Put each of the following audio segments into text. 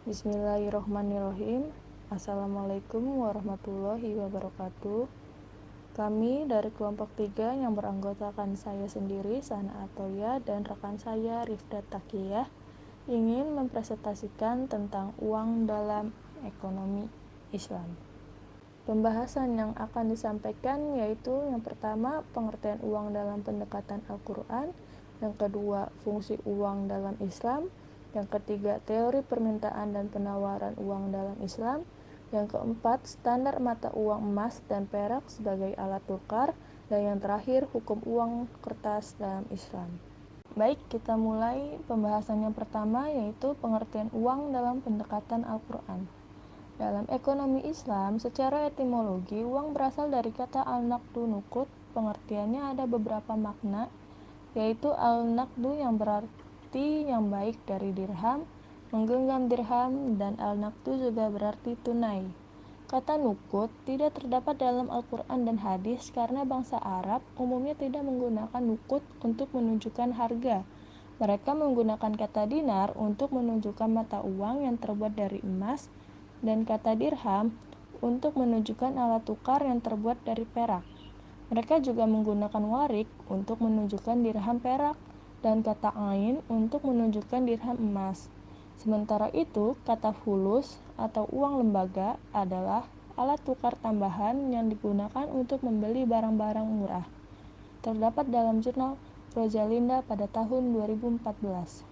Bismillahirrohmanirrohim. Assalamualaikum warahmatullahi wabarakatuh. Kami dari kelompok 3 yang beranggotakan saya sendiri, Sana Atoya, dan rekan saya, Rifdat Takiyah, ingin mempresentasikan tentang uang dalam ekonomi Islam. Pembahasan yang akan disampaikan yaitu yang pertama, pengertian uang dalam pendekatan Al-Quran, yang kedua, fungsi uang dalam Islam, yang ketiga, teori permintaan dan penawaran uang dalam Islam, yang keempat, standar mata uang emas dan perak sebagai alat tukar, dan yang terakhir, hukum uang kertas dalam Islam. Baik, kita mulai pembahasan yang pertama, yaitu pengertian uang dalam pendekatan Al-Quran. Dalam ekonomi Islam, secara etimologi, uang berasal dari kata al-naqdu nuqud. Pengertiannya ada beberapa makna, yaitu al-naqdu yang berarti yang baik dari dirham, menggenggam dirham, dan al-naqdu juga berarti tunai. Kata nuqud tidak terdapat dalam Al-Quran dan hadis karena bangsa Arab umumnya tidak menggunakan nuqud untuk menunjukkan harga. Mereka menggunakan kata dinar untuk menunjukkan mata uang yang terbuat dari emas, dan kata dirham untuk menunjukkan alat tukar yang terbuat dari perak. Mereka juga menggunakan warik untuk menunjukkan dirham perak dan kata ain untuk menunjukkan dirham emas. Sementara itu, kata fulus atau uang lembaga adalah alat tukar tambahan yang digunakan untuk membeli barang-barang murah. Terdapat dalam jurnal Rosalinda pada tahun 2014.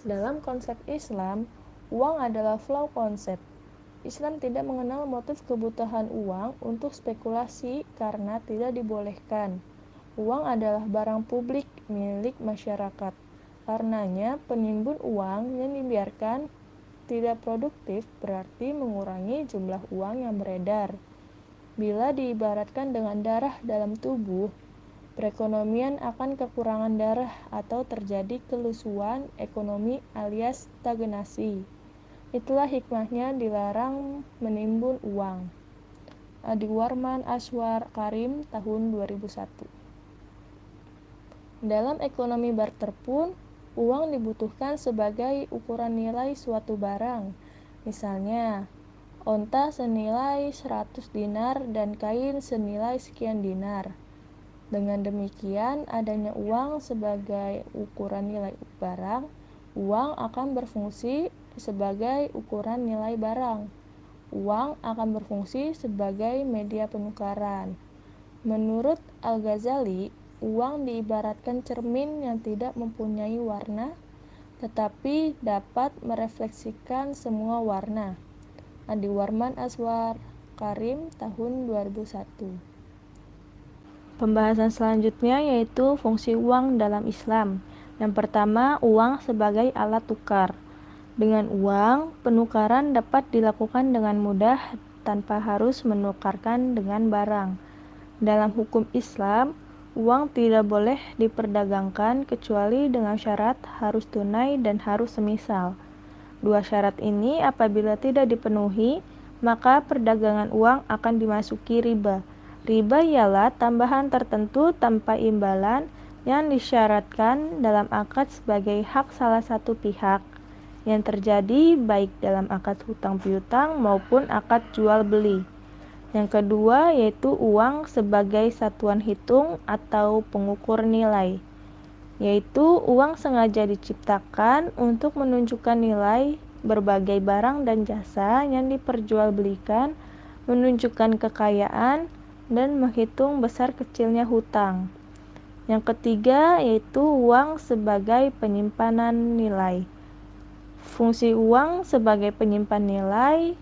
Dalam konsep Islam, uang adalah flow konsep. Islam tidak mengenal motif kebutuhan uang untuk spekulasi karena tidak dibolehkan. Uang adalah barang publik milik masyarakat. Karenanya, penimbun uang yang dibiarkan tidak produktif berarti mengurangi jumlah uang yang beredar. Bila diibaratkan dengan darah dalam tubuh, perekonomian akan kekurangan darah atau terjadi kelusuan ekonomi alias stagnasi. Itulah hikmahnya dilarang menimbun uang. Adi Warman Aswar Karim tahun 2001. Dalam ekonomi barter pun, uang dibutuhkan sebagai ukuran nilai suatu barang. Misalnya, onta senilai 100 dinar dan kain senilai sekian dinar. Dengan demikian, adanya uang sebagai ukuran nilai barang, uang akan berfungsi sebagai ukuran nilai barang. Uang akan berfungsi sebagai media penukaran. Menurut Al-Ghazali, uang diibaratkan cermin yang tidak mempunyai warna, tetapi dapat merefleksikan semua warna. Adi Warman Aswar Karim tahun 2001. Pembahasan selanjutnya yaitu fungsi uang dalam Islam. Yang pertama, uang sebagai alat tukar. Dengan uang, penukaran dapat dilakukan dengan mudah tanpa harus menukarkan dengan barang. Dalam hukum Islam, uang tidak boleh diperdagangkan kecuali dengan syarat harus tunai dan harus semisal. Dua syarat ini apabila tidak dipenuhi, maka perdagangan uang akan dimasuki riba. Riba ialah tambahan tertentu tanpa imbalan yang disyaratkan dalam akad sebagai hak salah satu pihak, yang terjadi baik dalam akad hutang piutang maupun akad jual beli. Yang kedua yaitu uang sebagai satuan hitung atau pengukur nilai, yaitu uang sengaja diciptakan untuk menunjukkan nilai berbagai barang dan jasa yang diperjualbelikan, menunjukkan kekayaan, dan menghitung besar kecilnya hutang. Yang ketiga yaitu uang sebagai penyimpanan nilai. Fungsi uang sebagai penyimpan nilai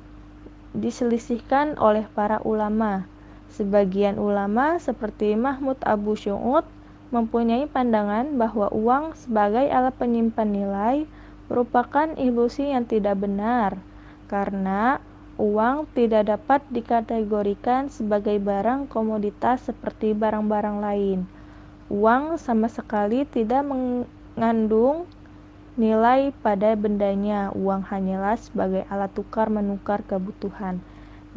diselisihkan oleh para ulama. Sebagian ulama seperti Mahmud Abu Syu'ud mempunyai pandangan bahwa uang sebagai alat penyimpan nilai merupakan ilusi yang tidak benar, karena uang tidak dapat dikategorikan sebagai barang komoditas seperti barang-barang lain. Uang sama sekali tidak mengandung nilai pada bendanya. Uang hanyalah sebagai alat tukar menukar kebutuhan.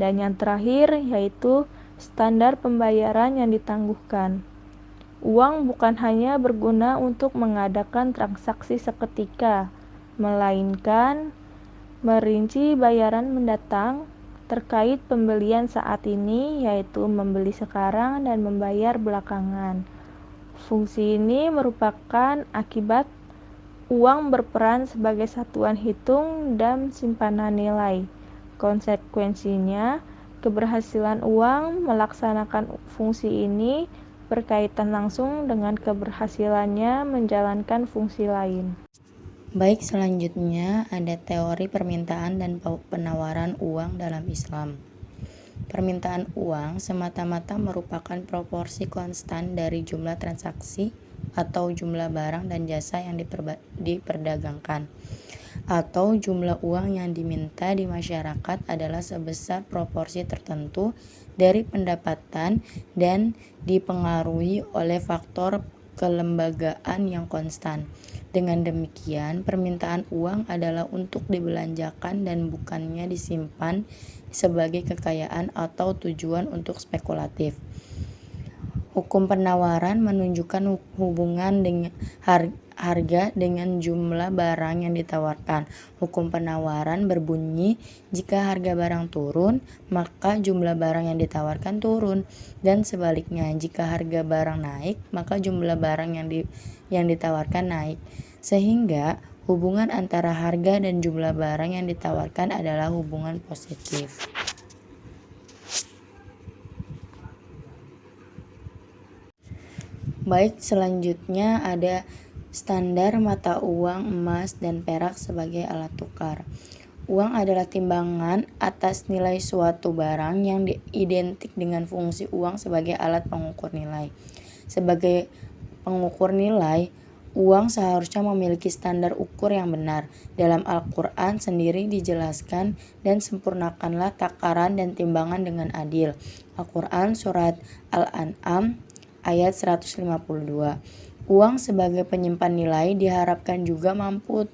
Dan yang terakhir yaitu standar pembayaran yang ditangguhkan. Uang bukan hanya berguna untuk mengadakan transaksi seketika, melainkan merinci bayaran mendatang terkait pembelian saat ini, yaitu membeli sekarang dan membayar belakangan. Fungsi ini merupakan akibat uang berperan sebagai satuan hitung dan simpanan nilai. Konsekuensinya, keberhasilan uang melaksanakan fungsi ini berkaitan langsung dengan keberhasilannya menjalankan fungsi lain. Baik, selanjutnya ada teori permintaan dan penawaran uang dalam Islam. Permintaan uang semata-mata merupakan proporsi konstan dari jumlah transaksi atau jumlah barang dan jasa yang diperdagangkan, atau jumlah uang yang diminta di masyarakat adalah sebesar proporsi tertentu dari pendapatan dan dipengaruhi oleh faktor kelembagaan yang konstan. Dengan demikian, permintaan uang adalah untuk dibelanjakan dan bukannya disimpan sebagai kekayaan atau tujuan untuk spekulatif. Hukum penawaran menunjukkan hubungan dengan harga dengan jumlah barang yang ditawarkan. Hukum penawaran berbunyi, jika harga barang turun, maka jumlah barang yang ditawarkan turun, dan sebaliknya, jika harga barang naik, maka jumlah barang yang ditawarkan naik. Sehingga hubungan antara harga dan jumlah barang yang ditawarkan adalah hubungan positif. Baik, selanjutnya ada standar mata uang emas dan perak sebagai alat tukar. Uang adalah timbangan atas nilai suatu barang yang identik dengan fungsi uang sebagai alat pengukur nilai. Sebagai pengukur nilai, uang seharusnya memiliki standar ukur yang benar. Dalam Al-Quran sendiri dijelaskan, dan sempurnakanlah takaran dan timbangan dengan adil. Al-Quran Surat Al-An'am ayat 152. Uang sebagai penyimpan nilai diharapkan juga mampu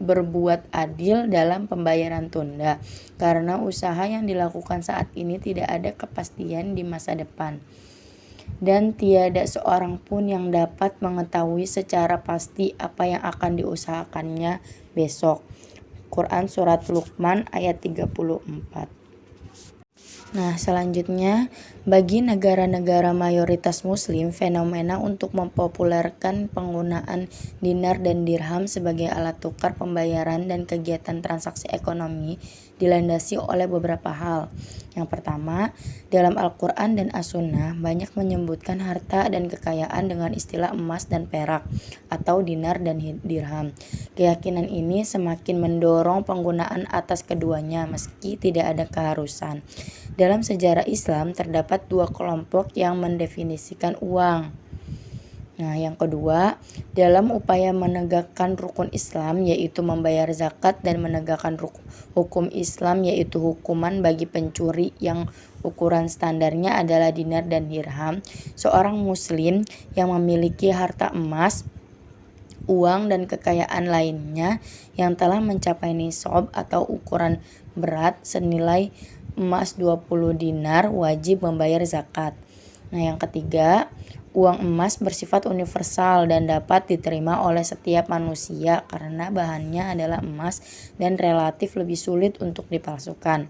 berbuat adil dalam pembayaran tunda, karena usaha yang dilakukan saat ini tidak ada kepastian di masa depan, dan tiada seorang pun yang dapat mengetahui secara pasti apa yang akan diusahakannya besok. Quran Surat Luqman ayat 34. Nah, selanjutnya, bagi negara-negara mayoritas muslim, fenomena untuk mempopulerkan penggunaan dinar dan dirham sebagai alat tukar pembayaran dan kegiatan transaksi ekonomi dilandasi oleh beberapa hal. Yang pertama, dalam Al-Quran dan As-Sunnah banyak menyebutkan harta dan kekayaan dengan istilah emas dan perak atau dinar dan dirham. Keyakinan ini semakin mendorong penggunaan atas keduanya meski tidak ada keharusan. Dalam sejarah Islam terdapat dua kelompok yang mendefinisikan uang. Nah, yang kedua, dalam upaya menegakkan rukun Islam yaitu membayar zakat dan menegakkan hukum Islam yaitu hukuman bagi pencuri yang ukuran standarnya adalah dinar dan dirham, seorang muslim yang memiliki harta emas, uang dan kekayaan lainnya yang telah mencapai nisab atau ukuran berat senilai emas 20 dinar wajib membayar zakat. Nah, yang ketiga, uang emas bersifat universal dan dapat diterima oleh setiap manusia karena bahannya adalah emas dan relatif lebih sulit untuk dipalsukan.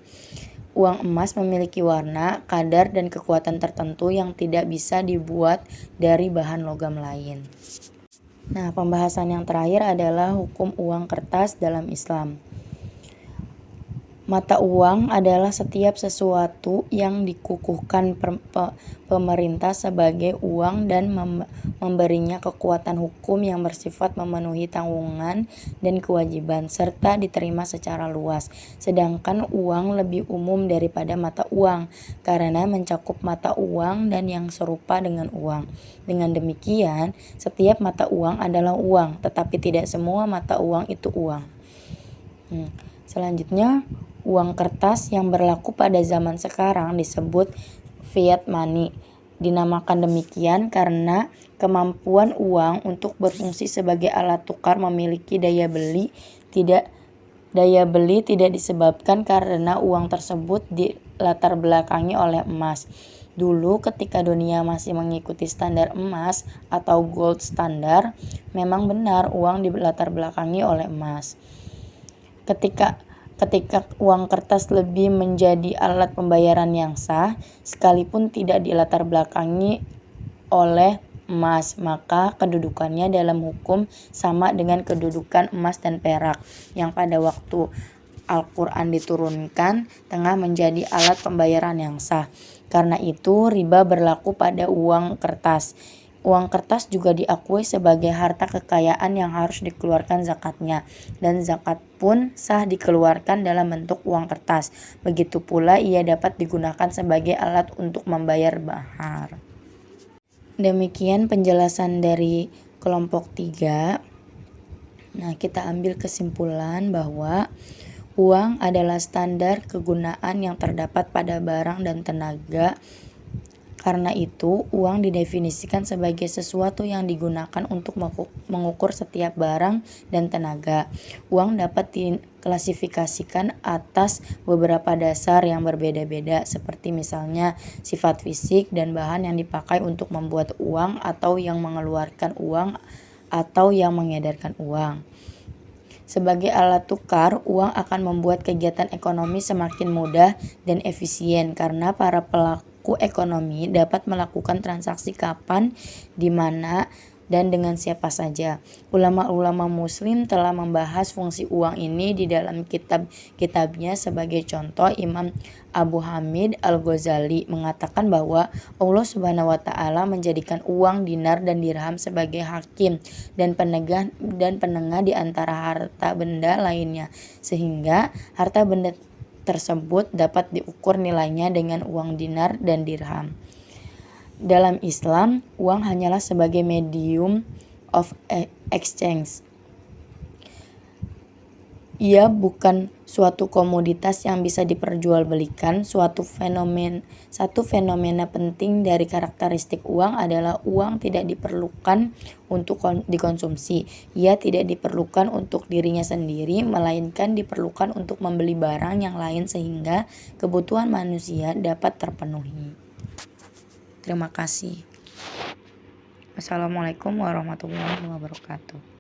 Uang emas memiliki warna, kadar, dan kekuatan tertentu yang tidak bisa dibuat dari bahan logam lain. Nah, pembahasan yang terakhir adalah hukum uang kertas dalam Islam. Mata uang adalah setiap sesuatu yang dikukuhkan pemerintah sebagai uang dan memberinya kekuatan hukum yang bersifat memenuhi tanggungan dan kewajiban serta diterima secara luas. Sedangkan uang lebih umum daripada mata uang karena mencakup mata uang dan yang serupa dengan uang. Dengan demikian, setiap mata uang adalah uang, tetapi tidak semua mata uang itu uang. Selanjutnya, uang kertas yang berlaku pada zaman sekarang disebut fiat money. Dinamakan demikian karena kemampuan uang untuk berfungsi sebagai alat tukar memiliki daya beli tidak disebabkan karena uang tersebut dilatar belakangi oleh emas. Dulu ketika dunia masih mengikuti standar emas atau gold standard, memang benar uang dilatar belakangi oleh emas. Ketika uang kertas lebih menjadi alat pembayaran yang sah, sekalipun tidak dilatar belakangi oleh emas, maka kedudukannya dalam hukum sama dengan kedudukan emas dan perak yang pada waktu Al-Quran diturunkan tengah menjadi alat pembayaran yang sah. Karena itu riba berlaku pada uang kertas. Uang kertas juga diakui sebagai harta kekayaan yang harus dikeluarkan zakatnya, dan zakat pun sah dikeluarkan dalam bentuk uang kertas. Begitu pula ia dapat digunakan sebagai alat untuk membayar mahar. Demikian penjelasan dari kelompok 3. Nah, kita ambil kesimpulan bahwa uang adalah standar kegunaan yang terdapat pada barang dan tenaga. Karena itu, uang didefinisikan sebagai sesuatu yang digunakan untuk mengukur setiap barang dan tenaga. Uang dapat diklasifikasikan atas beberapa dasar yang berbeda-beda, seperti misalnya sifat fisik dan bahan yang dipakai untuk membuat uang, atau yang mengeluarkan uang, atau yang mengedarkan uang. Sebagai alat tukar, uang akan membuat kegiatan ekonomi semakin mudah dan efisien karena para pelaku ekonomi dapat melakukan transaksi kapan, di mana, dan dengan siapa saja. Ulama-ulama muslim telah membahas fungsi uang ini di dalam kitab-kitabnya. Sebagai contoh, Imam Abu Hamid Al-Ghazali mengatakan bahwa Allah Subhanahu wa Ta'ala menjadikan uang, dinar, dan dirham sebagai hakim dan penengah di antara harta benda lainnya, sehingga harta benda tersebut dapat diukur nilainya dengan uang dinar dan dirham. Dalam Islam, uang hanyalah sebagai medium of exchange. Ia bukan suatu komoditas yang bisa diperjualbelikan. Satu fenomena penting dari karakteristik uang adalah uang tidak diperlukan untuk dikonsumsi. Ia tidak diperlukan untuk dirinya sendiri, melainkan diperlukan untuk membeli barang yang lain sehingga kebutuhan manusia dapat terpenuhi. Terima kasih. Wassalamualaikum warahmatullahi wabarakatuh.